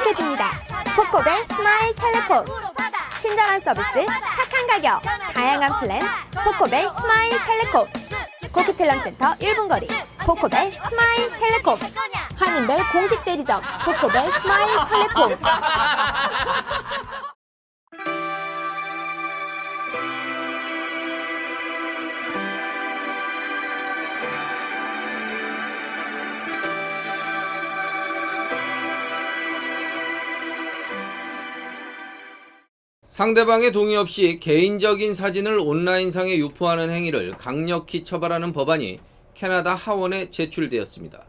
행복해집니다. 코코벨 스마일 텔레콤. 친절한 서비스, 착한 가격, 다양한 플랜. 코코벨 스마일 텔레콤. 코키텔럼센터 1분 거리 코코벨 스마일 텔레콤. 한인벨 공식 대리점 코코벨 스마일 텔레콤. 상대방의 동의 없이 개인적인 사진을 온라인상에 유포하는 행위를 강력히 처벌하는 법안이 캐나다 하원에 제출되었습니다.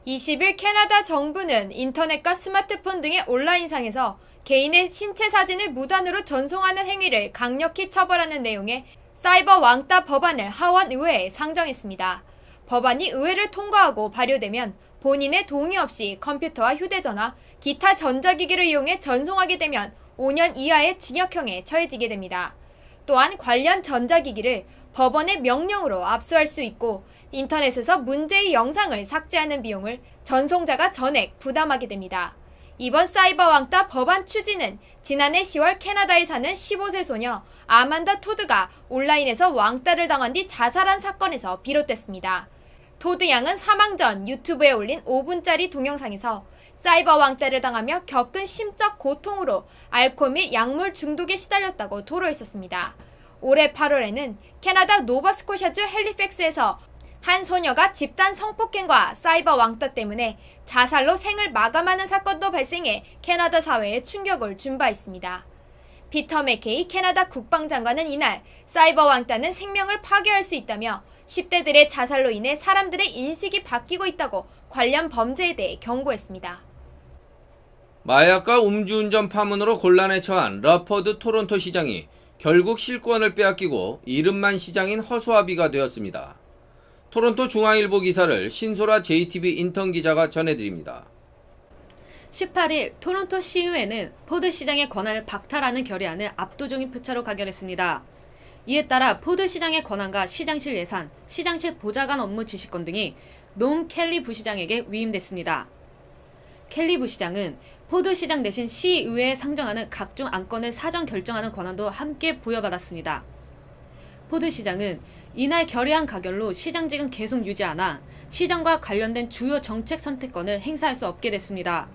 20일 캐나다 정부는 인터넷과 스마트폰 등의 온라인상에서 개인의 신체 사진을 무단으로 전송하는 행위를 강력히 처벌하는 내용의 사이버 왕따 법안을 하원 의회에 상정했습니다. 법안이 의회를 통과하고 발효되면 본인의 동의 없이 컴퓨터와 휴대전화, 기타 전자기기를 이용해 전송하게 되면 5년 이하의 징역형에 처해지게 됩니다. 또한 관련 전자기기를 법원의 명령으로 압수할 수 있고 인터넷에서 문제의 영상을 삭제하는 비용을 전송자가 전액 부담하게 됩니다. 이번 사이버 왕따 법안 추진은 지난해 10월 캐나다에 사는 15세 소녀 아만다 토드가 온라인에서 왕따를 당한 뒤 자살한 사건에서 비롯됐습니다. 토드 양은 사망 전 유튜브에 올린 5분짜리 동영상에서 사이버 왕따를 당하며 겪은 심적 고통으로 알코올 및 약물 중독에 시달렸다고 토로했었습니다. 올해 8월에는 캐나다 노바스코샤주 헬리팩스에서 한 소녀가 집단 성폭행과 사이버 왕따 때문에 자살로 생을 마감하는 사건도 발생해 캐나다 사회에 충격을 준 바 있습니다. 피터 맥케이 캐나다 국방장관은 이날 사이버 왕따는 생명을 파괴할 수 있다며 10대들의 자살로 인해 사람들의 인식이 바뀌고 있다고 관련 범죄에 대해 경고했습니다. 마약과 음주운전 파문으로 곤란에 처한 러퍼드 토론토 시장이 결국 실권을 빼앗기고 이름만 시장인 허수아비가 되었습니다. 토론토 중앙일보 기사를 신소라 JTB 인턴 기자가 전해드립니다. 18일 토론토 시의회는 포드 시장의 권한을 박탈하는 결의안을 압도적인 표차로 가결했습니다. 이에 따라 포드 시장의 권한과 시장실 예산, 시장실 보좌관 업무 지시권 등이 놈 켈리 부시장에게 위임됐습니다. 켈리 부시장은 포드 시장 대신 시의회에 상정하는 각종 안건을 사전 결정하는 권한도 함께 부여받았습니다. 포드 시장은 이날 결의안 가결로 시장직은 계속 유지하나 시장과 관련된 주요 정책 선택권을 행사할 수 없게 됐습니다.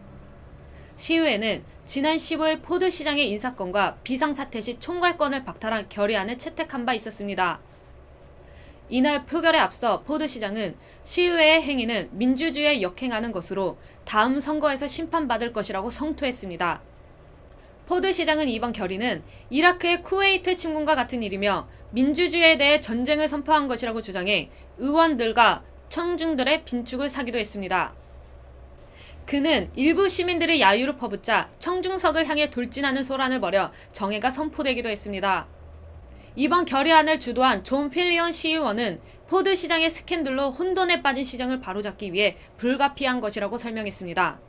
시의회는 지난 15일 포드 시장의 인사권과 비상사태 시 총괄권을 박탈한 결의안을 채택한 바 있었습니다. 이날 표결에 앞서 포드 시장은 시의회의 행위는 민주주의에 역행하는 것으로 다음 선거에서 심판받을 것이라고 성토했습니다. 포드 시장은 이번 결의는 이라크의 쿠웨이트 침공과 같은 일이며 민주주의에 대해 전쟁을 선포한 것이라고 주장해 의원들과 청중들의 빈축을 사기도 했습니다. 그는 일부 시민들의 야유를 퍼붓자 청중석을 향해 돌진하는 소란을 벌여 정해가 선포되기도 했습니다. 이번 결의안을 주도한 존 필리온 시의원은 포드 시장의 스캔들로 혼돈에 빠진 시장을 바로잡기 위해 불가피한 것이라고 설명했습니다.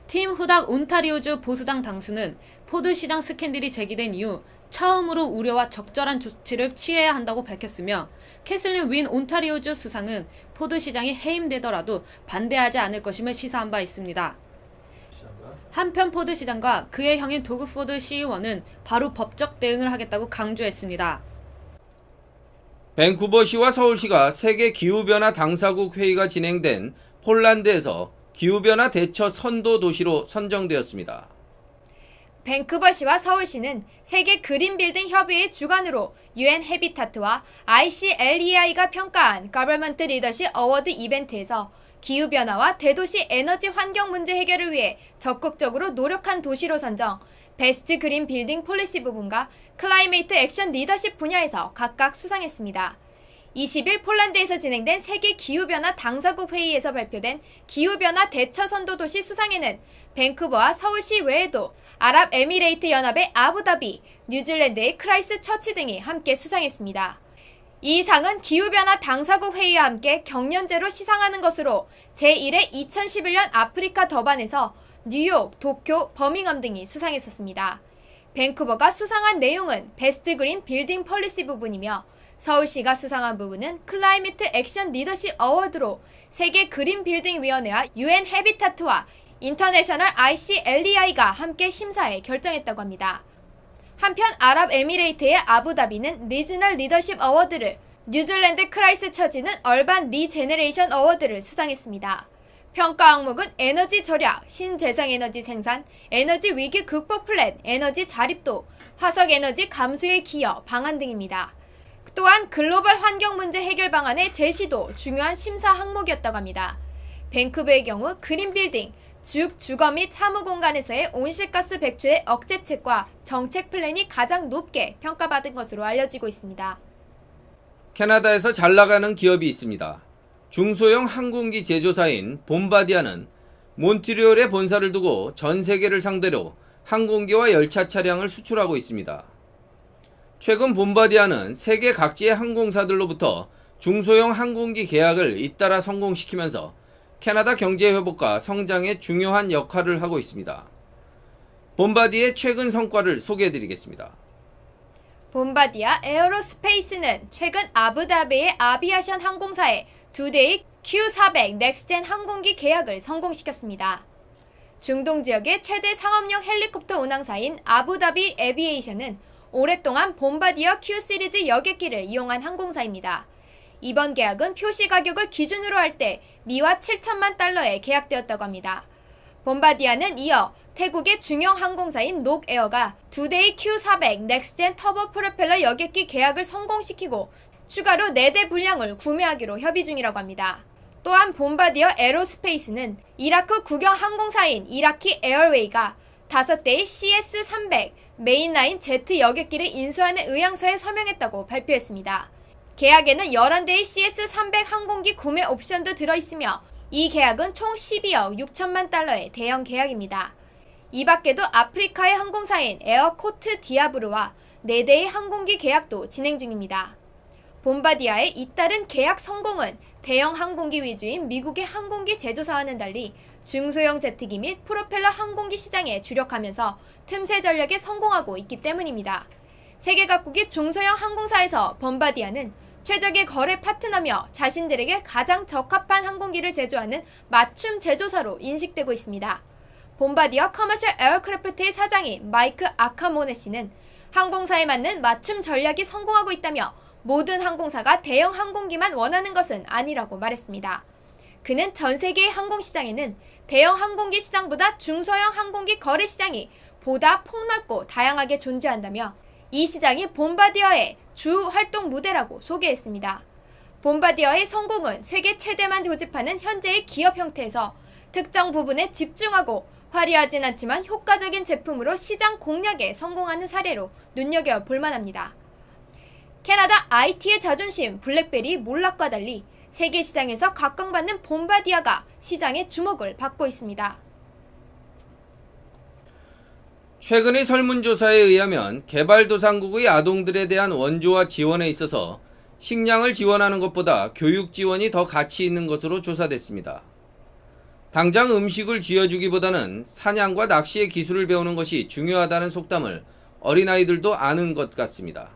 팀 후닥 온타리오주 보수당 당수는 포드 시장 스캔들이 제기된 이후 처음으로 우려와 적절한 조치를 취해야 한다고 밝혔으며 캐슬린 윈 온타리오주 수상은 포드 시장이 해임되더라도 반대하지 않을 것임을 시사한 바 있습니다. 한편 포드 시장과 그의 형인 도그 포드 시의원은 바로 법적 대응을 하겠다고 강조했습니다. 밴쿠버시와 서울시가 세계 기후변화 당사국 회의가 진행된 폴란드에서 기후변화 대처 선도 도시로 선정되었습니다. 밴쿠버시와 서울시는 세계 그린빌딩 협의회 주관으로 UN 해비타트와 ICLEI가 평가한 Government Leadership 어워드 이벤트에서 기후변화와 대도시 에너지 환경 문제 해결을 위해 적극적으로 노력한 도시로 선정, 베스트 그린 빌딩 폴리시 부분과 클라이메이트 액션 리더십 분야에서 각각 수상했습니다. 20일 폴란드에서 진행된 세계 기후변화 당사국 회의에서 발표된 기후변화 대처 선도 도시 수상에는 밴쿠버와 서울시 외에도 아랍에미레이트 연합의 아부다비, 뉴질랜드의 크라이스처치 등이 함께 수상했습니다. 이 상은 기후변화 당사국 회의와 함께 경연제로 시상하는 것으로 제1회 2011년 아프리카 더반에서 뉴욕, 도쿄, 버밍엄 등이 수상했었습니다. 밴쿠버가 수상한 내용은 베스트 그린 빌딩 폴리시 부분이며 서울시가 수상한 부분은 클라이메이트 액션 리더십 어워드로 세계 그린 빌딩 위원회와 UN 해비타트와 인터내셔널 ICLEI가 함께 심사에 결정했다고 합니다. 한편 아랍에미레이트의 아부다비는 리지널 리더십 어워드를, 뉴질랜드 크라이스처치는 얼반 리제네레이션 어워드를 수상했습니다. 평가 항목은 에너지 절약, 신재생에너지 생산, 에너지 위기 극복 플랜, 에너지 자립도, 화석 에너지 감소에 기여, 방안 등입니다. 또한 글로벌 환경 문제 해결 방안의 제시도 중요한 심사 항목이었다고 합니다. 밴쿠버의 경우 그린빌딩, 즉 주거 및 사무 공간에서의 온실가스 배출의 억제책과 정책 플랜이 가장 높게 평가받은 것으로 알려지고 있습니다. 캐나다에서 잘 나가는 기업이 있습니다. 중소형 항공기 제조사인 봄바디아는 몬트리올에 본사를 두고 전 세계를 상대로 항공기와 열차 차량을 수출하고 있습니다. 최근 봄바디아는 세계 각지의 항공사들로부터 중소형 항공기 계약을 잇따라 성공시키면서 캐나다 경제 회복과 성장에 중요한 역할을 하고 있습니다. 봄바디의 최근 성과를 소개해드리겠습니다. 봄바디아 에어로스페이스는 최근 아부다비의 아비아션 항공사에 2대의 Q400 넥스젠 항공기 계약을 성공시켰습니다. 중동 지역의 최대 상업용 헬리콥터 운항사인 아부다비 에비에이션은 오랫동안 봄바디어 Q 시리즈 여객기를 이용한 항공사입니다. 이번 계약은 표시 가격을 기준으로 할 때 미화 7천만 달러에 계약되었다고 합니다. 봄바디아는 이어 태국의 중형 항공사인 녹에어가 2대의 Q400 넥스젠 터보 프로펠러 여객기 계약을 성공시키고 추가로 4대 분량을 구매하기로 협의 중이라고 합니다. 또한 봄바디어 에로스페이스는 이라크 국영 항공사인 이라키 에어웨이가 5대의 CS300 메인라인 제트 여객기를 인수하는 의향서에 서명했다고 발표했습니다. 계약에는 11대의 CS300 항공기 구매 옵션도 들어있으며 이 계약은 총 12억 6천만 달러의 대형 계약입니다. 이 밖에도 아프리카의 항공사인 에어코트 디아브르와 4대의 항공기 계약도 진행 중입니다. 봄바디아의 잇따른 계약 성공은 대형 항공기 위주인 미국의 항공기 제조사와는 달리 중소형 제트기 및 프로펠러 항공기 시장에 주력하면서 틈새 전략에 성공하고 있기 때문입니다. 세계 각국의 중소형 항공사에서 봄바디아는 최적의 거래 파트너며 자신들에게 가장 적합한 항공기를 제조하는 맞춤 제조사로 인식되고 있습니다. 봄바디어 커머셜 에어크래프트의 사장인 마이크 아카모네 씨는 항공사에 맞는 맞춤 전략이 성공하고 있다며 모든 항공사가 대형 항공기만 원하는 것은 아니라고 말했습니다. 그는 전 세계의 항공시장에는 대형 항공기 시장보다 중소형 항공기 거래 시장이 보다 폭넓고 다양하게 존재한다며 이 시장이 봄바디어의 주 활동 무대라고 소개했습니다. 봄바디어의 성공은 세계 최대만 고집하는 현재의 기업 형태에서 특정 부분에 집중하고 화려하진 않지만 효과적인 제품으로 시장 공략에 성공하는 사례로 눈여겨볼 만합니다. 캐나다 IT의 자존심 블랙베리 몰락과 달리 세계 시장에서 각광받는 봄바디아가 시장의 주목을 받고 있습니다. 최근의 설문조사에 의하면 개발도상국의 아동들에 대한 원조와 지원에 있어서 식량을 지원하는 것보다 교육 지원이 더 가치 있는 것으로 조사됐습니다. 당장 음식을 쥐어주기보다는 사냥과 낚시의 기술을 배우는 것이 중요하다는 속담을 어린아이들도 아는 것 같습니다.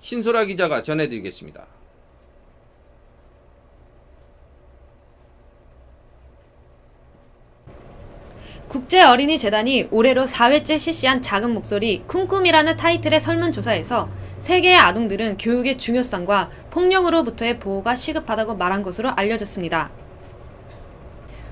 신소라 기자가 전해드리겠습니다. 국제어린이재단이 올해로 4회째 실시한 작은 목소리 쿵꿈이라는 타이틀의 설문조사에서 세계의 아동들은 교육의 중요성과 폭력으로부터의 보호가 시급하다고 말한 것으로 알려졌습니다.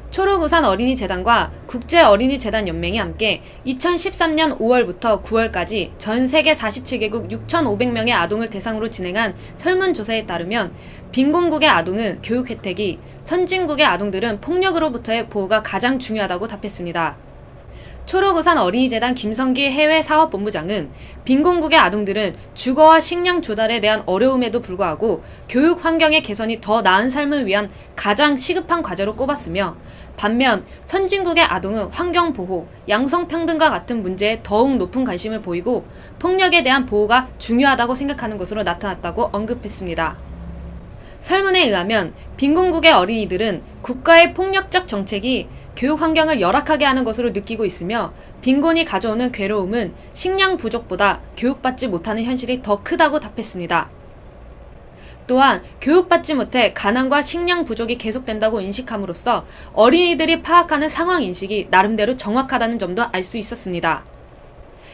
초록우산 어린이재단과 국제어린이재단연맹이 함께 2013년 5월부터 9월까지 전 세계 47개국 6,500명의 아동을 대상으로 진행한 설문조사에 따르면 빈곤국의 아동은 교육 혜택이, 선진국의 아동들은 폭력으로부터의 보호가 가장 중요하다고 답했습니다. 초록우산 어린이재단 김성기 해외사업본부장은 빈곤국의 아동들은 주거와 식량 조달에 대한 어려움에도 불구하고 교육 환경의 개선이 더 나은 삶을 위한 가장 시급한 과제로 꼽았으며 반면 선진국의 아동은 환경보호, 양성평등과 같은 문제에 더욱 높은 관심을 보이고 폭력에 대한 보호가 중요하다고 생각하는 것으로 나타났다고 언급했습니다. 설문에 의하면 빈곤국의 어린이들은 국가의 폭력적 정책이 교육 환경을 열악하게 하는 것으로 느끼고 있으며 빈곤이 가져오는 괴로움은 식량 부족보다 교육받지 못하는 현실이 더 크다고 답했습니다. 또한 교육받지 못해 가난과 식량 부족이 계속된다고 인식함으로써 어린이들이 파악하는 상황 인식이 나름대로 정확하다는 점도 알 수 있었습니다.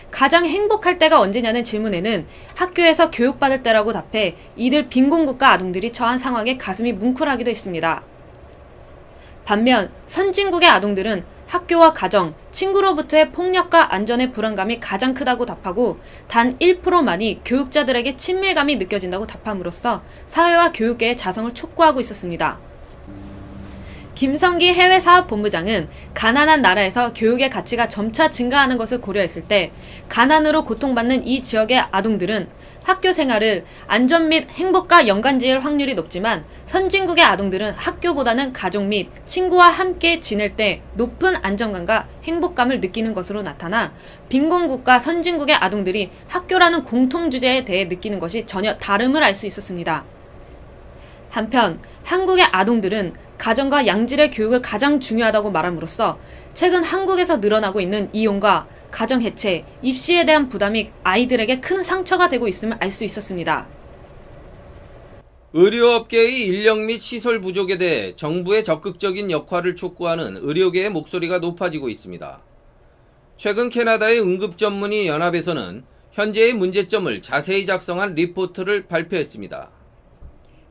가장 행복할 때가 언제냐는 질문에는 학교에서 교육받을 때라고 답해 이들 빈곤국가 아동들이 처한 상황에 가슴이 뭉클하기도 했습니다. 반면 선진국의 아동들은 학교와 가정, 친구로부터의 폭력과 안전의 불안감이 가장 크다고 답하고 단 1%만이 교육자들에게 친밀감이 느껴진다고 답함으로써 사회와 교육계의 자성을 촉구하고 있었습니다. 김성기 해외사업본부장은 가난한 나라에서 교육의 가치가 점차 증가하는 것을 고려했을 때 가난으로 고통받는 이 지역의 아동들은 학교 생활을 안전 및 행복과 연관지을 확률이 높지만 선진국의 아동들은 학교보다는 가족 및 친구와 함께 지낼 때 높은 안정감과 행복감을 느끼는 것으로 나타나 빈곤국가 선진국의 아동들이 학교라는 공통주제에 대해 느끼는 것이 전혀 다름을 알 수 있었습니다. 한편 한국의 아동들은 가정과 양질의 교육을 가장 중요하다고 말함으로써 최근 한국에서 늘어나고 있는 이혼과 가정 해체, 입시에 대한 부담이 아이들에게 큰 상처가 되고 있음을 알 수 있었습니다. 의료업계의 인력 및 시설 부족에 대해 정부의 적극적인 역할을 촉구하는 의료계의 목소리가 높아지고 있습니다. 최근 캐나다의 응급전문의 연합에서는 현재의 문제점을 자세히 작성한 리포트를 발표했습니다.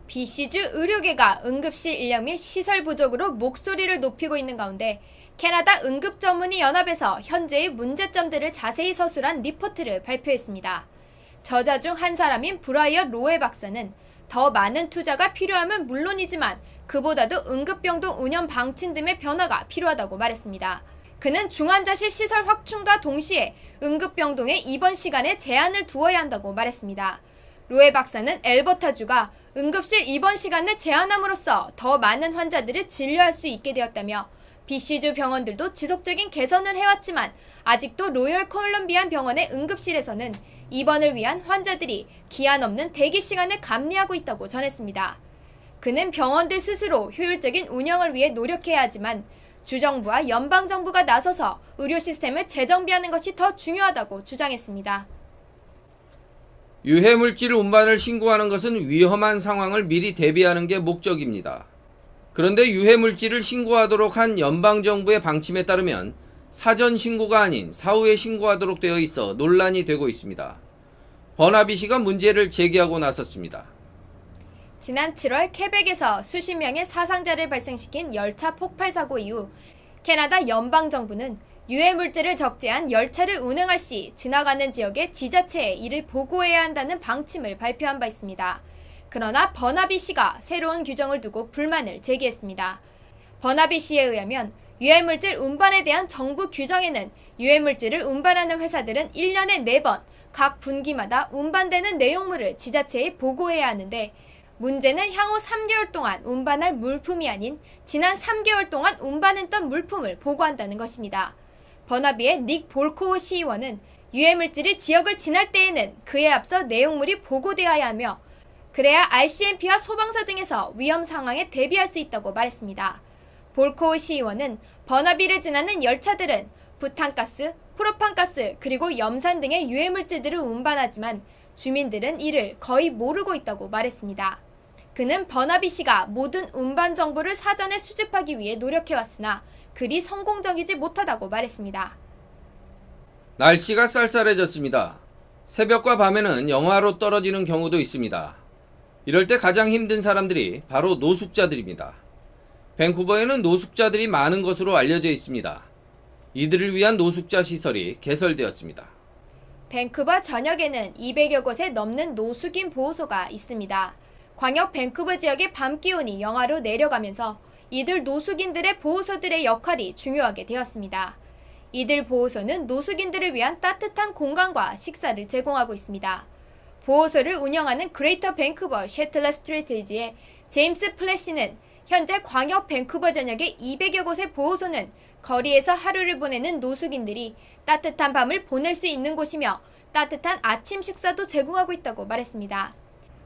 BC주 의료계가 응급실 인력 및 시설 부족으로 목소리를 높이고 있는 가운데 캐나다 응급전문의연합에서 현재의 문제점들을 자세히 서술한 리포트를 발표했습니다. 저자 중 한 사람인 브라이언 로에 박사는 더 많은 투자가 필요함은 물론이지만 그보다도 응급병동 운영 방침 등의 변화가 필요하다고 말했습니다. 그는 중환자실 시설 확충과 동시에 응급병동의 입원 시간에 제한을 두어야 한다고 말했습니다. 로에 박사는 엘버타주가 응급실 입원 시간을 제한함으로써 더 많은 환자들을 진료할 수 있게 되었다며 BC주 병원들도 지속적인 개선을 해왔지만 아직도 로열 콜럼비안 병원의 응급실에서는 입원을 위한 환자들이 기한 없는 대기 시간을 감내하고 있다고 전했습니다. 그는 병원들 스스로 효율적인 운영을 위해 노력해야 하지만 주정부와 연방정부가 나서서 의료 시스템을 재정비하는 것이 더 중요하다고 주장했습니다. 유해물질 운반을 신고하는 것은 위험한 상황을 미리 대비하는 게 목적입니다. 그런데 유해물질을 신고하도록 한 연방정부의 방침에 따르면 사전 신고가 아닌 사후에 신고하도록 되어 있어 논란이 되고 있습니다. 버나비시가 문제를 제기하고 나섰습니다. 지난 7월 케벡에서 수십 명의 사상자를 발생시킨 열차 폭발 사고 이후 캐나다 연방정부는 유해물질을 적재한 열차를 운행할 시 지나가는 지역의 지자체에 이를 보고해야 한다는 방침을 발표한 바 있습니다. 그러나 버나비시가 새로운 규정을 두고 불만을 제기했습니다. 버나비시에 의하면 유해물질 운반에 대한 정부 규정에는 유해물질을 운반하는 회사들은 1년에 4번 각 분기마다 운반되는 내용물을 지자체에 보고해야 하는데 문제는 향후 3개월 동안 운반할 물품이 아닌 지난 3개월 동안 운반했던 물품을 보고한다는 것입니다. 버나비의 닉 볼코우 시의원은 유해물질이 지역을 지날 때에는 그에 앞서 내용물이 보고되어야 하며 그래야 RCMP와 소방서 등에서 위험 상황에 대비할 수 있다고 말했습니다. 볼코우 시의원은 버나비를 지나는 열차들은 부탄가스, 프로판가스 그리고 염산 등의 유해물질들을 운반하지만 주민들은 이를 거의 모르고 있다고 말했습니다. 그는 버나비시가 모든 운반 정보를 사전에 수집하기 위해 노력해왔으나 그리 성공적이지 못하다고 말했습니다. 날씨가 쌀쌀해졌습니다. 새벽과 밤에는 영하로 떨어지는 경우도 있습니다. 이럴 때 가장 힘든 사람들이 바로 노숙자들입니다. 밴쿠버에는 노숙자들이 많은 것으로 알려져 있습니다. 이들을 위한 노숙자 시설이 개설되었습니다. 밴쿠버 전역에는 200여 곳에 넘는 노숙인 보호소가 있습니다. 광역 밴쿠버 지역의 밤 기온이 영하로 내려가면서 이들 노숙인들의 보호소들의 역할이 중요하게 되었습니다. 이들 보호소는 노숙인들을 위한 따뜻한 공간과 식사를 제공하고 있습니다. 보호소를 운영하는 그레이터 밴쿠버 셰틀러 스트레티지의 제임스 플래시는 현재 광역 밴쿠버 전역의 200여 곳의 보호소는 거리에서 하루를 보내는 노숙인들이 따뜻한 밤을 보낼 수 있는 곳이며 따뜻한 아침 식사도 제공하고 있다고 말했습니다.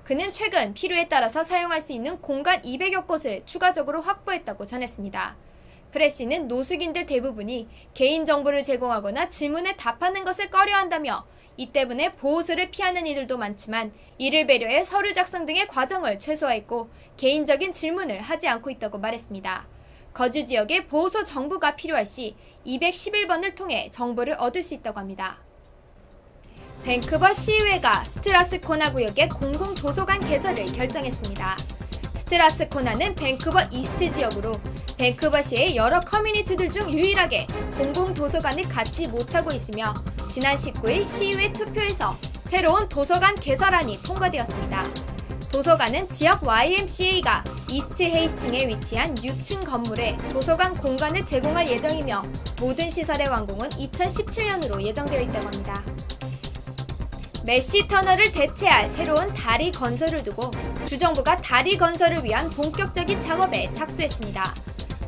그는 최근 필요에 따라서 사용할 수 있는 공간 200여 곳을 추가적으로 확보했다고 전했습니다. 프레시는 노숙인들 대부분이 개인정보를 제공하거나 질문에 답하는 것을 꺼려한다며 이 때문에 보호소를 피하는 이들도 많지만 이를 배려해 서류 작성 등의 과정을 최소화했고 개인적인 질문을 하지 않고 있다고 말했습니다. 거주 지역에 보호소 정보가 필요할 시 211번을 통해 정보를 얻을 수 있다고 합니다. 밴쿠버 시의회가 스트라스코나 구역의 공공도서관 개설을 결정했습니다. 스트라스코나는 밴쿠버 이스트 지역으로 밴쿠버시의 여러 커뮤니티들 중 유일하게 공공도서관을 갖지 못하고 있으며 지난 19일 시의회 투표에서 새로운 도서관 개설안이 통과되었습니다. 도서관은 지역 YMCA가 이스트 헤이스팅에 위치한 6층 건물에 도서관 공간을 제공할 예정이며 모든 시설의 완공은 2017년으로 예정되어 있다고 합니다. 메시 터널을 대체할 새로운 다리 건설을 두고 주정부가 다리 건설을 위한 본격적인 작업에 착수했습니다.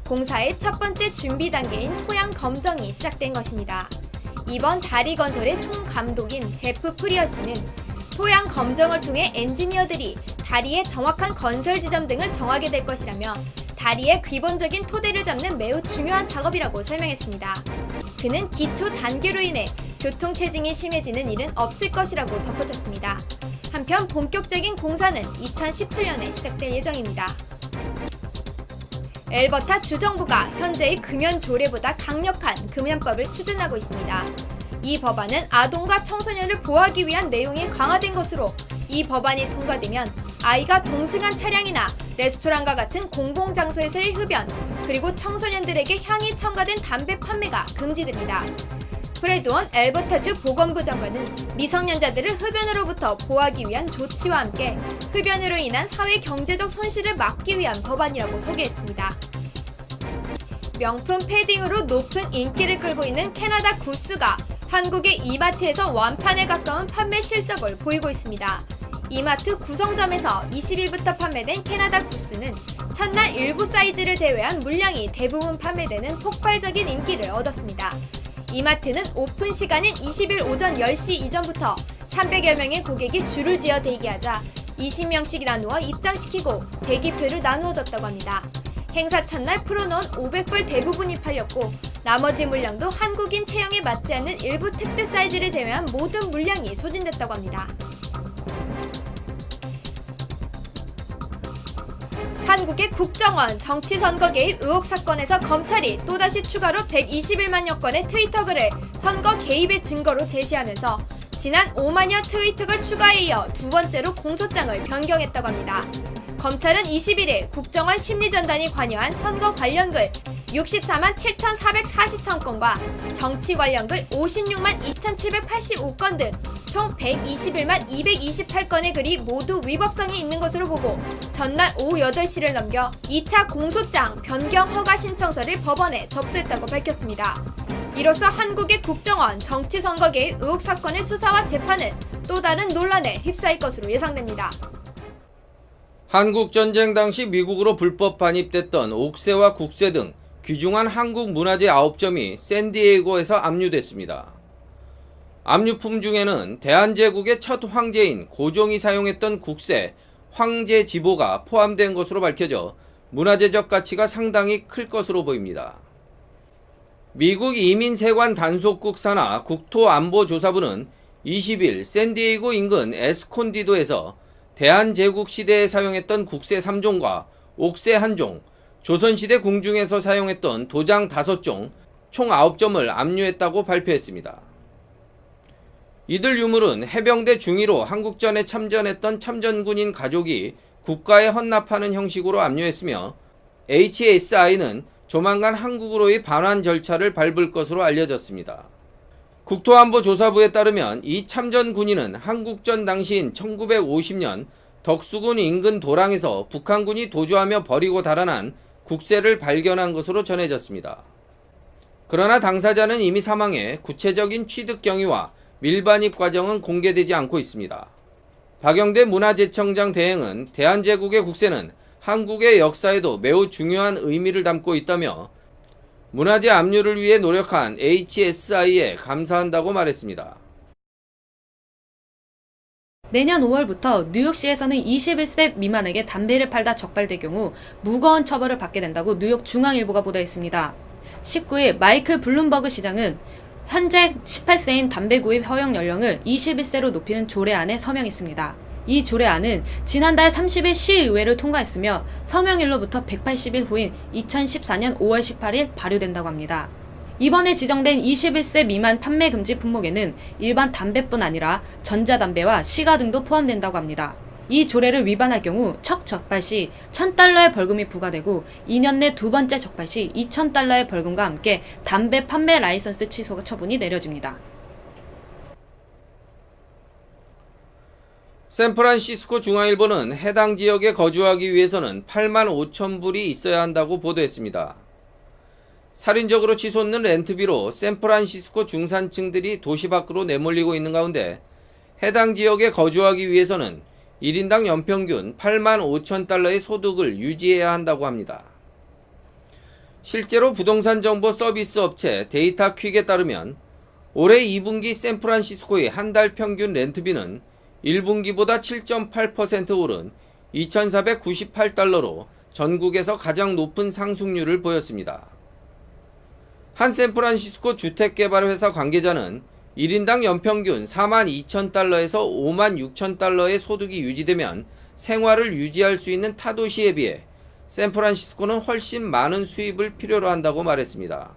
공사의 첫 번째 준비 단계인 토양 검정이 시작된 것입니다. 이번 다리 건설의 총감독인 제프 프리어 씨는 토양 검정을 통해 엔지니어들이 다리의 정확한 건설 지점 등을 정하게 될 것이라며 다리의 기본적인 토대를 잡는 매우 중요한 작업이라고 설명했습니다. 그는 기초 단계로 인해 교통 체증이 심해지는 일은 없을 것이라고 덧붙였습니다. 한편 본격적인 공사는 2017년에 시작될 예정입니다. 엘버타 주정부가 현재의 금연 조례보다 강력한 금연법을 추진하고 있습니다. 이 법안은 아동과 청소년을 보호하기 위한 내용이 강화된 것으로 이 법안이 통과되면 아이가 동승한 차량이나 레스토랑과 같은 공공장소에서의 흡연, 그리고 청소년들에게 향이 첨가된 담배 판매가 금지됩니다. 브래드원 엘버타주 보건부 장관은 미성년자들을 흡연으로부터 보호하기 위한 조치와 함께 흡연으로 인한 사회 경제적 손실을 막기 위한 법안이라고 소개했습니다. 명품 패딩으로 높은 인기를 끌고 있는 캐나다 구스가 한국의 이마트에서 완판에 가까운 판매 실적을 보이고 있습니다. 이마트 구성점에서 20일부터 판매된 캐나다 구스는 첫날 일부 사이즈를 제외한 물량이 대부분 판매되는 폭발적인 인기를 얻었습니다. 이마트는 오픈 시간인 20일 오전 10시 이전부터 300여 명의 고객이 줄을 지어 대기하자 20명씩 나누어 입장시키고 대기표를 나누어 줬다고 합니다. 행사 첫날 풀어놓은 500벌 대부분이 팔렸고 나머지 물량도 한국인 체형에 맞지 않는 일부 특대 사이즈를 제외한 모든 물량이 소진됐다고 합니다. 한국의 국정원 정치선거 개입 의혹 사건에서 검찰이 또다시 추가로 121만여 건의 트위터 글을 선거 개입의 증거로 제시하면서 지난 5만여 트위터글 추가에 이어 두 번째로 공소장을 변경했다고 합니다. 검찰은 21일 국정원 심리전단이 관여한 선거 관련 글 64만 7,443건과 정치 관련 글 56만 2,785건 등 총 121만 228건의 글이 모두 위법성이 있는 것으로 보고 전날 오후 8시를 넘겨 2차 공소장 변경 허가 신청서를 법원에 접수했다고 밝혔습니다. 이로써 한국의 국정원 정치선거 개입 의혹 사건의 수사와 재판은 또 다른 논란에 휩싸일 것으로 예상됩니다. 한국전쟁 당시 미국으로 불법 반입됐던 옥새와 국새 등 귀중한 한국 문화재 9점이 샌디에이고에서 압류됐습니다. 압류품 중에는 대한제국의 첫 황제인 고종이 사용했던 국새, 황제지보가 포함된 것으로 밝혀져 문화재적 가치가 상당히 클 것으로 보입니다. 미국 이민세관 단속국 산하 국토안보조사부는 20일 샌디에이고 인근 에스콘디도에서 대한제국 시대에 사용했던 국새 3종과 옥새 1종, 조선시대 궁중에서 사용했던 도장 5종, 총 9점을 압류했다고 발표했습니다. 이들 유물은 해병대 중위로 한국전에 참전했던 참전군인 가족이 국가에 헌납하는 형식으로 압류했으며 HSI는 조만간 한국으로의 반환 절차를 밟을 것으로 알려졌습니다. 국토안보조사부에 따르면 이 참전 군인은 한국전 당시인 1950년 덕수군 인근 도랑에서 북한군이 도주하며 버리고 달아난 국새를 발견한 것으로 전해졌습니다. 그러나 당사자는 이미 사망해 구체적인 취득 경위와 밀반입 과정은 공개되지 않고 있습니다. 박영대 문화재청장 대행은 대한제국의 국새는 한국의 역사에도 매우 중요한 의미를 담고 있다며 문화재 압류를 위해 노력한 HSI에 감사한다고 말했습니다. 내년 5월부터 뉴욕시에서는 21세 미만에게 담배를 팔다 적발될 경우 무거운 처벌을 받게 된다고 뉴욕 중앙일보가 보도했습니다. 19일 마이클 블룸버그 시장은 현재 18세인 담배 구입 허용 연령을 21세로 높이는 조례안에 서명했습니다. 이 조례안은 지난달 30일 시의회를 통과했으며 서명일로부터 180일 후인 2014년 5월 18일 발효된다고 합니다. 이번에 지정된 21세 미만 판매 금지 품목에는 일반 담배뿐 아니라 전자담배와 시가 등도 포함된다고 합니다. 이 조례를 위반할 경우 첫 적발 시 $1,000의 벌금이 부과되고 2년 내 두 번째 적발 시 $2,000의 벌금과 함께 담배 판매 라이선스 취소 처분이 내려집니다. 샌프란시스코 중앙일보는 해당 지역에 거주하기 위해서는 85,000불이 있어야 한다고 보도했습니다. 살인적으로 치솟는 렌트비로 샌프란시스코 중산층들이 도시 밖으로 내몰리고 있는 가운데 해당 지역에 거주하기 위해서는 1인당 연평균 85,000달러의 소득을 유지해야 한다고 합니다. 실제로 부동산 정보 서비스 업체 데이터퀵에 따르면 올해 2분기 샌프란시스코의 한 달 평균 렌트비는 1분기보다 7.8% 오른 2,498달러로 전국에서 가장 높은 상승률을 보였습니다. 한 샌프란시스코 주택개발회사 관계자는 1인당 연평균 42,000달러에서 56,000달러의 소득이 유지되면 생활을 유지할 수 있는 타 도시에 비해 샌프란시스코는 훨씬 많은 수입을 필요로 한다고 말했습니다.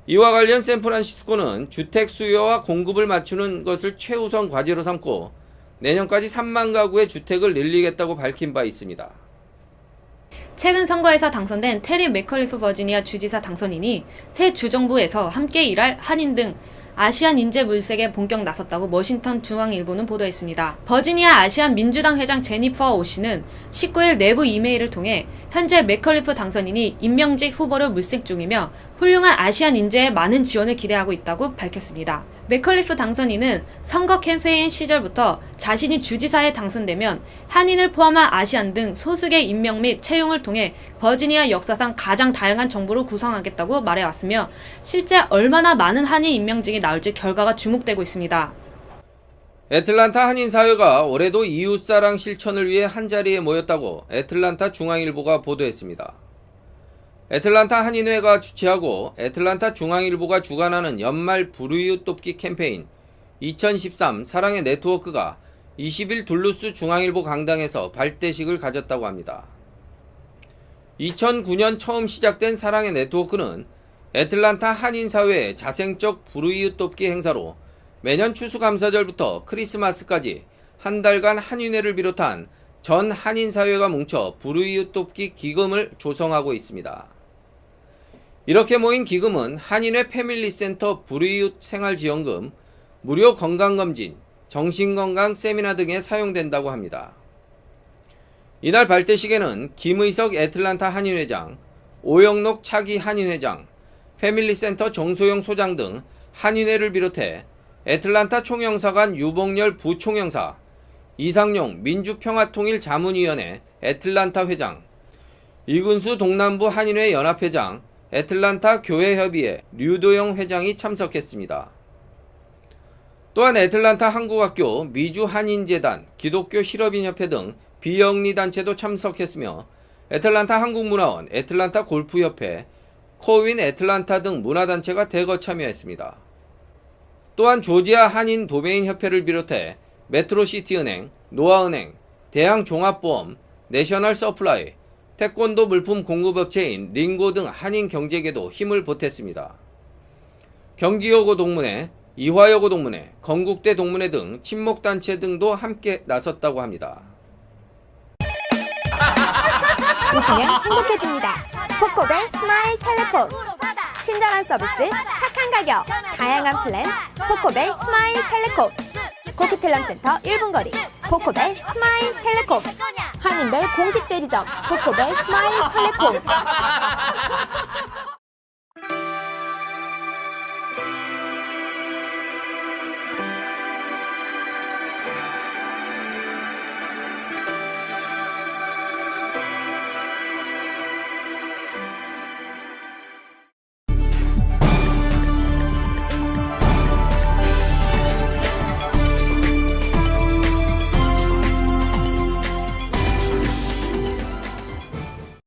이와 관련 샌프란시스코는 주택 수요와 공급을 맞추는 것을 최우선 과제로 삼고 내년까지 3만 가구의 주택을 늘리겠다고 밝힌 바 있습니다. 최근 선거에서 당선된 테리 맥컬리프 버지니아 주지사 당선인이 새 주정부에서 함께 일할 한인 등 아시안 인재 물색에 본격 나섰다고 워싱턴 중앙일보는 보도했습니다. 버지니아 아시안 민주당 회장 제니퍼 오 씨는 19일 내부 이메일을 통해 현재 맥컬리프 당선인이 임명직 후보를 물색 중이며 훌륭한 아시안 인재에 많은 지원을 기대하고 있다고 밝혔습니다. 맥컬리프 당선인은 선거 캠페인 시절부터 자신이 주지사에 당선되면 한인을 포함한 아시안 등 소수의 임명 및 채용을 통해 버지니아 역사상 가장 다양한 정부를 구성하겠다고 말해왔으며 실제 얼마나 많은 한인 임명직이 나올지 결과가 주목되고 있습니다. 애틀란타 한인사회가 올해도 이웃사랑 실천을 위해 한자리에 모였다고 애틀란타 중앙일보가 보도했습니다. 애틀란타 한인회가 주최하고 애틀란타 중앙일보가 주관하는 연말 불우이웃 돕기 캠페인 2013 사랑의 네트워크가 20일 둘루스 중앙일보 강당에서 발대식을 가졌다고 합니다. 2009년 처음 시작된 사랑의 네트워크는 애틀란타 한인사회의 자생적 불우이웃 돕기 행사로 매년 추수감사절부터 크리스마스까지 한 달간 한인회를 비롯한 전 한인사회가 뭉쳐 불우이웃 돕기 기금을 조성하고 있습니다. 이렇게 모인 기금은 한인회 패밀리센터 불우이웃 생활지원금, 무료 건강검진, 정신건강 세미나 등에 사용된다고 합니다. 이날 발대식에는 김의석 애틀란타 한인회장, 오영록 차기 한인회장, 패밀리센터 정소영 소장 등 한인회를 비롯해 애틀란타 총영사관 유봉열 부총영사, 이상용 민주평화통일자문위원회 애틀란타 회장, 이근수 동남부 한인회 연합회장, 애틀란타 교회협의회 류도영 회장이 참석했습니다. 또한 애틀란타 한국학교 미주한인재단, 기독교 실업인협회 등 비영리단체도 참석했으며 애틀란타 한국문화원, 애틀란타 골프협회, 코윈 애틀란타 등 문화단체가 대거 참여했습니다. 또한 조지아 한인 도메인협회를 비롯해 메트로시티은행, 노아은행, 대양종합보험, 내셔널 서플라이, 태권도 물품 공급업체인 링고 등 한인 경제계도 힘을 보탰습니다. 경기여고 동문회, 이화여고 동문회, 건국대 동문회 등 친목단체 등도 함께 나섰다고 합니다. 웃으면 행복해집니다. 코코벨 스마일 텔레콤. 친절한 서비스, 착한 가격, 다양한 플랜, 코코벨 스마일 텔레콤. 코키텔란센터 1분 거리, 코코벨 스마일 텔레콤. 한인벨 공식 대리점, 코코벨 스마일 텔레콤.